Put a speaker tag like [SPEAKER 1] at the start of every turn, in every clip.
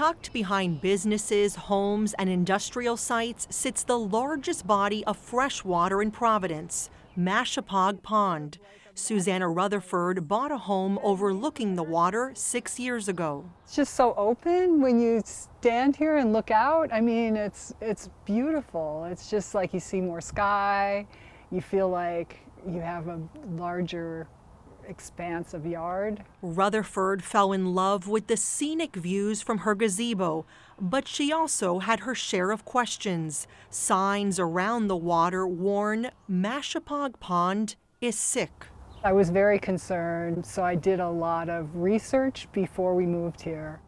[SPEAKER 1] Tucked behind businesses, homes, and industrial sites sits the largest body of fresh water in Providence, Mashapaug Pond. Susanna Rutherford bought a home overlooking the water 6 years ago.
[SPEAKER 2] It's just so open when you stand here and look out. I mean, it's beautiful. It's just like you see more sky. You feel like you have a larger expanse of yard.
[SPEAKER 1] Rutherford fell in love with the scenic views from her gazebo, but she also had her share of questions. Signs around the water warn Mashapaug Pond is sick.
[SPEAKER 2] I was very concerned, so I did a lot of research before we moved here.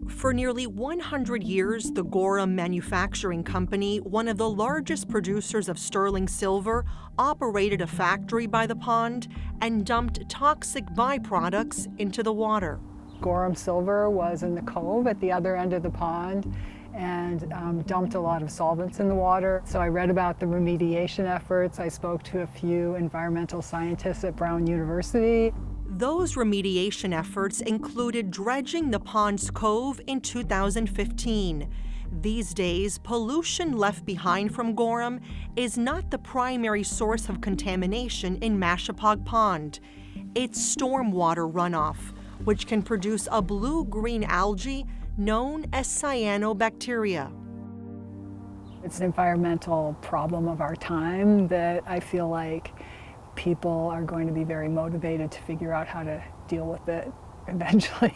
[SPEAKER 1] For nearly 100 years, the Gorham Manufacturing Company, one of the largest producers of sterling silver, operated a factory by the pond and dumped toxic byproducts into the water.
[SPEAKER 2] Gorham silver was in the cove at the other end of the pond and dumped a lot of solvents in the water. So I read about the remediation efforts. I spoke to a few environmental scientists at Brown University.
[SPEAKER 1] Those remediation efforts included dredging the pond's cove in 2015. These days, pollution left behind from Gorham is not the primary source of contamination in Mashapaug Pond. It's stormwater runoff, which can produce a blue-green algae known as cyanobacteria.
[SPEAKER 2] It's an environmental problem of our time that I feel like people are going to be very motivated to figure out how to deal with it eventually.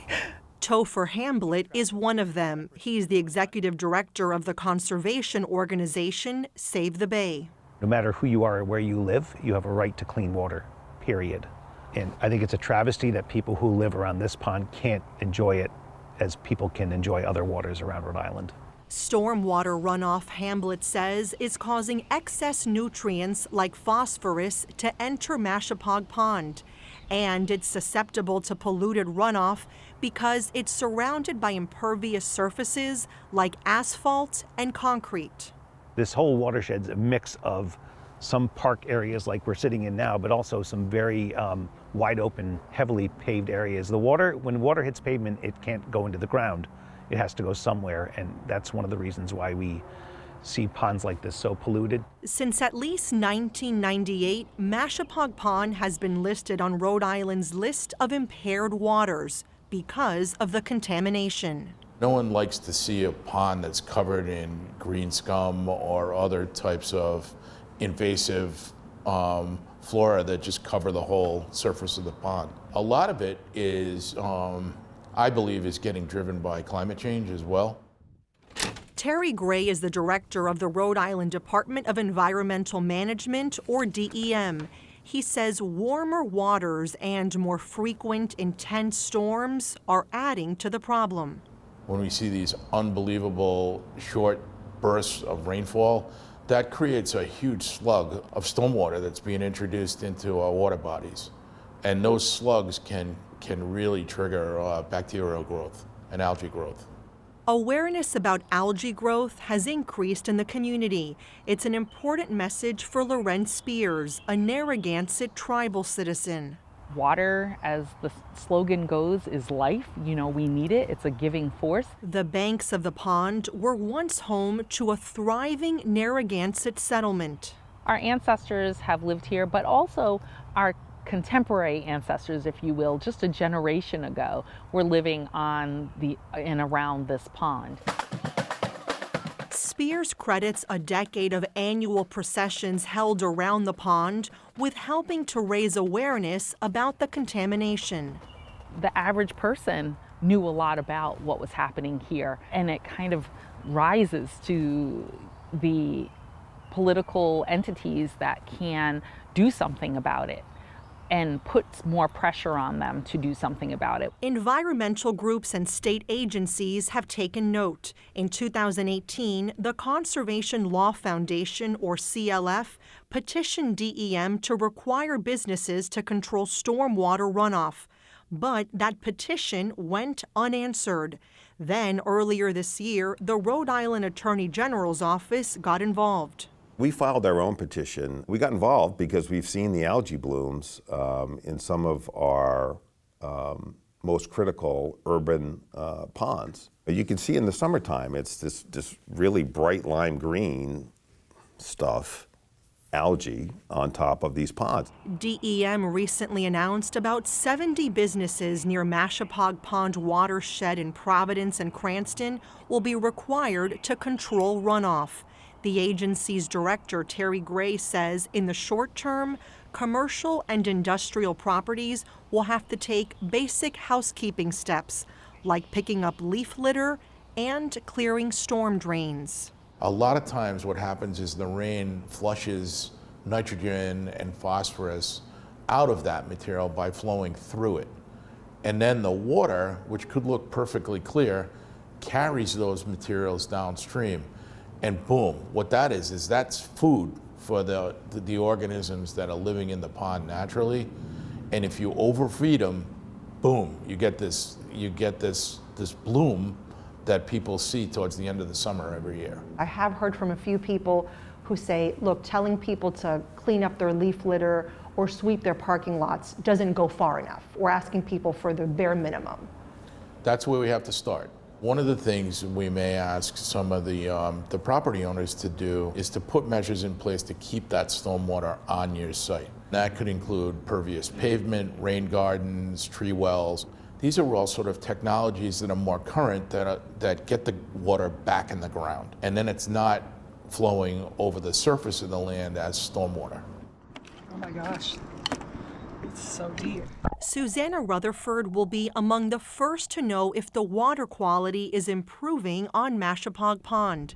[SPEAKER 1] Topher Hamblett is one of them. He's the executive director of the conservation organization Save the Bay.
[SPEAKER 3] No matter who you are or where you live, you have a right to clean water, period. And I think it's a travesty that people who live around this pond can't enjoy it as people can enjoy other waters around Rhode Island.
[SPEAKER 1] Stormwater runoff, Hamblett says, is causing excess nutrients like phosphorus to enter Mashapaug Pond. And it's susceptible to polluted runoff because it's surrounded by impervious surfaces like asphalt and concrete.
[SPEAKER 3] This whole watershed's a mix of some park areas like we're sitting in now, but also some very wide open, heavily paved areas. The water, when water hits pavement, it can't go into the ground. It has to go somewhere, and that's one of the reasons why we see ponds like this so polluted.
[SPEAKER 1] Since at least 1998, Mashapaug Pond has been listed on Rhode Island's list of impaired waters because of the contamination.
[SPEAKER 4] No one likes to see a pond that's covered in green scum or other types of invasive flora that just cover the whole surface of the pond. A lot of it is, I believe, is getting driven by climate change as well.
[SPEAKER 1] Terry Gray is the director of the Rhode Island Department of Environmental Management, or DEM. He says warmer waters and more frequent, intense storms are adding to the problem.
[SPEAKER 4] When we see these unbelievable short bursts of rainfall, that creates a huge slug of stormwater that's being introduced into our water bodies. And those slugs can really trigger bacterial growth and algae growth.
[SPEAKER 1] Awareness about algae growth has increased in the community. It's an important message for Loren Spears, a Narragansett tribal citizen.
[SPEAKER 5] Water, as the slogan goes, is life. You know, we need it. It's a giving force.
[SPEAKER 1] The banks of the pond were once home to a thriving Narragansett settlement.
[SPEAKER 5] Our ancestors have lived here, but also our contemporary ancestors, if you will, just a generation ago, were living on and around this pond.
[SPEAKER 1] Spears credits a decade of annual processions held around the pond with helping to raise awareness about the contamination.
[SPEAKER 5] The average person knew a lot about what was happening here, and it kind of rises to the political entities that can do something about it and puts more pressure on them to do something about it.
[SPEAKER 1] Environmental groups and state agencies have taken note. In 2018, the Conservation Law Foundation, or CLF, petitioned DEM to require businesses to control stormwater runoff. But that petition went unanswered. Then, earlier this year, the Rhode Island Attorney General's office got involved.
[SPEAKER 6] We filed our own petition. We got involved because we've seen the algae blooms in some of our most critical urban ponds. You can see in the summertime, it's this really bright lime green stuff, algae on top of these ponds.
[SPEAKER 1] DEM recently announced about 70 businesses near Mashapaug Pond watershed in Providence and Cranston will be required to control runoff. The agency's director, Terry Gray, says in the short term, commercial and industrial properties will have to take basic housekeeping steps, like picking up leaf litter and clearing storm drains.
[SPEAKER 4] A lot of times what happens is the rain flushes nitrogen and phosphorus out of that material by flowing through it. And then the water, which could look perfectly clear, carries those materials downstream. And boom, what that is that's food for the organisms that are living in the pond naturally. And if you overfeed them, boom, you get this bloom that people see towards the end of the summer every year.
[SPEAKER 1] I have heard from a few people who say, look, telling people to clean up their leaf litter or sweep their parking lots doesn't go far enough. We're asking people for the bare minimum.
[SPEAKER 4] That's where we have to start. One of the things we may ask some of the property owners to do is to put measures in place to keep that stormwater on your site. That could include pervious pavement, rain gardens, tree wells. These are all sort of technologies that are more current that get the water back in the ground. And then it's not flowing over the surface of the land as stormwater.
[SPEAKER 2] Oh my gosh, it's so deep.
[SPEAKER 1] Susanna Rutherford will be among the first to know if the water quality is improving on Mashapaug Pond.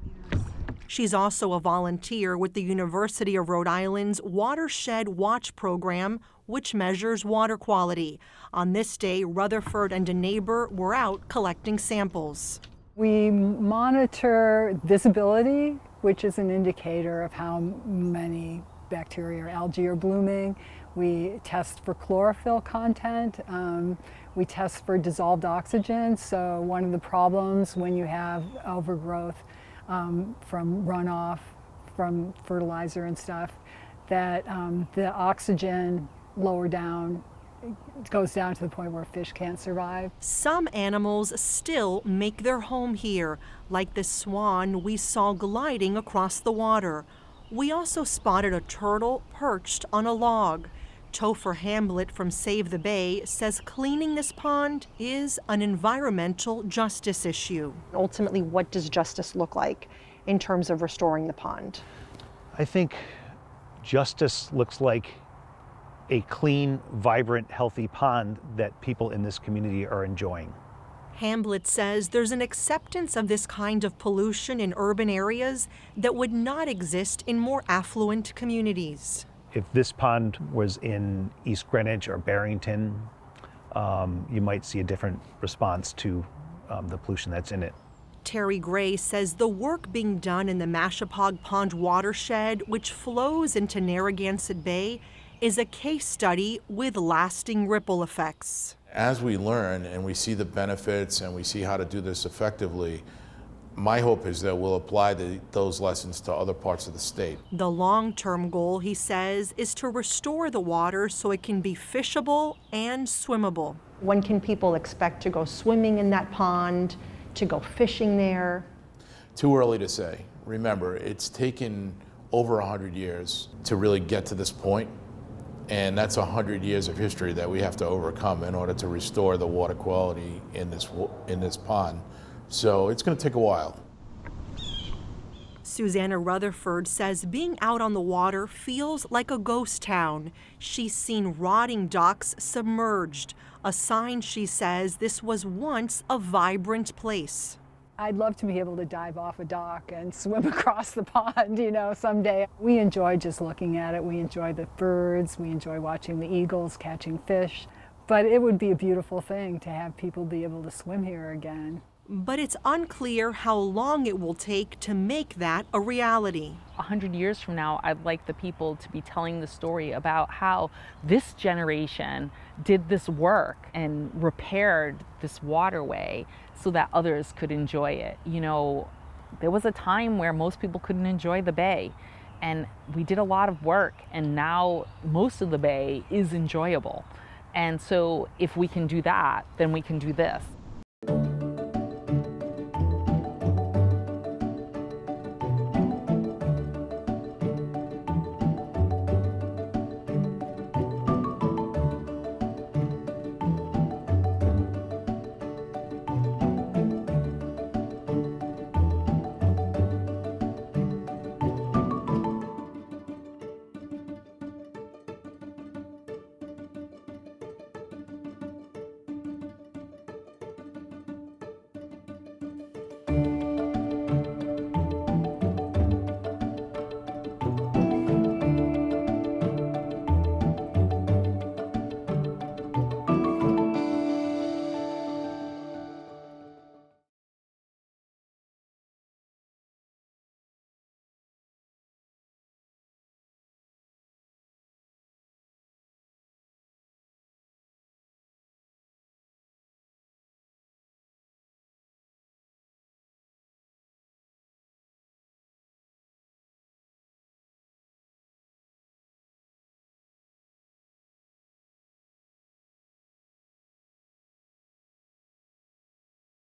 [SPEAKER 1] She's also a volunteer with the University of Rhode Island's Watershed Watch program, which measures water quality. On this day, Rutherford and a neighbor were out collecting samples.
[SPEAKER 2] We monitor visibility, which is an indicator of how many bacteria or algae are blooming. We test for chlorophyll content. We test for dissolved oxygen. So one of the problems when you have overgrowth from runoff, from fertilizer and stuff, that the oxygen lower down goes down to the point where fish can't survive.
[SPEAKER 1] Some animals still make their home here, like the swan we saw gliding across the water. We also spotted a turtle perched on a log. Topher Hamblett from Save the Bay says cleaning this pond is an environmental justice issue. Ultimately, what does justice look like in terms of restoring the pond?
[SPEAKER 3] I think justice looks like a clean, vibrant, healthy pond that people in this community are enjoying.
[SPEAKER 1] Hamblett says there's an acceptance of this kind of pollution in urban areas that would not exist in more affluent communities.
[SPEAKER 3] If this pond was in East Greenwich or Barrington, you might see a different response to the pollution that's in it.
[SPEAKER 1] Terry Gray says the work being done in the Mashapaug Pond watershed, which flows into Narragansett Bay, is a case study with lasting ripple effects.
[SPEAKER 4] As we learn and we see the benefits and we see how to do this effectively, my hope is that we'll apply those lessons to other parts of the state.
[SPEAKER 1] The long-term goal, he says, is to restore the water so it can be fishable and swimmable. When can people expect to go swimming in that pond, to go fishing there?
[SPEAKER 4] Too early to say. Remember, it's taken over 100 years to really get to this point. And that's 100 years of history that we have to overcome in order to restore the water quality in this pond. So it's going to take a while.
[SPEAKER 1] Susanna Rutherford says being out on the water feels like a ghost town. She's seen rotting docks submerged, a sign, she says, this was once a vibrant place.
[SPEAKER 2] I'd love to be able to dive off a dock and swim across the pond, someday. We enjoy just looking at it. We enjoy the birds. We enjoy watching the eagles catching fish. But it would be a beautiful thing to have people be able to swim here again.
[SPEAKER 1] But it's unclear how long it will take to make that a reality.
[SPEAKER 5] 100 years from now, I'd like the people to be telling the story about how this generation did this work and repaired this waterway so that others could enjoy it. There was a time where most people couldn't enjoy the bay, and we did a lot of work, and now most of the bay is enjoyable. And so if we can do that, then we can do this.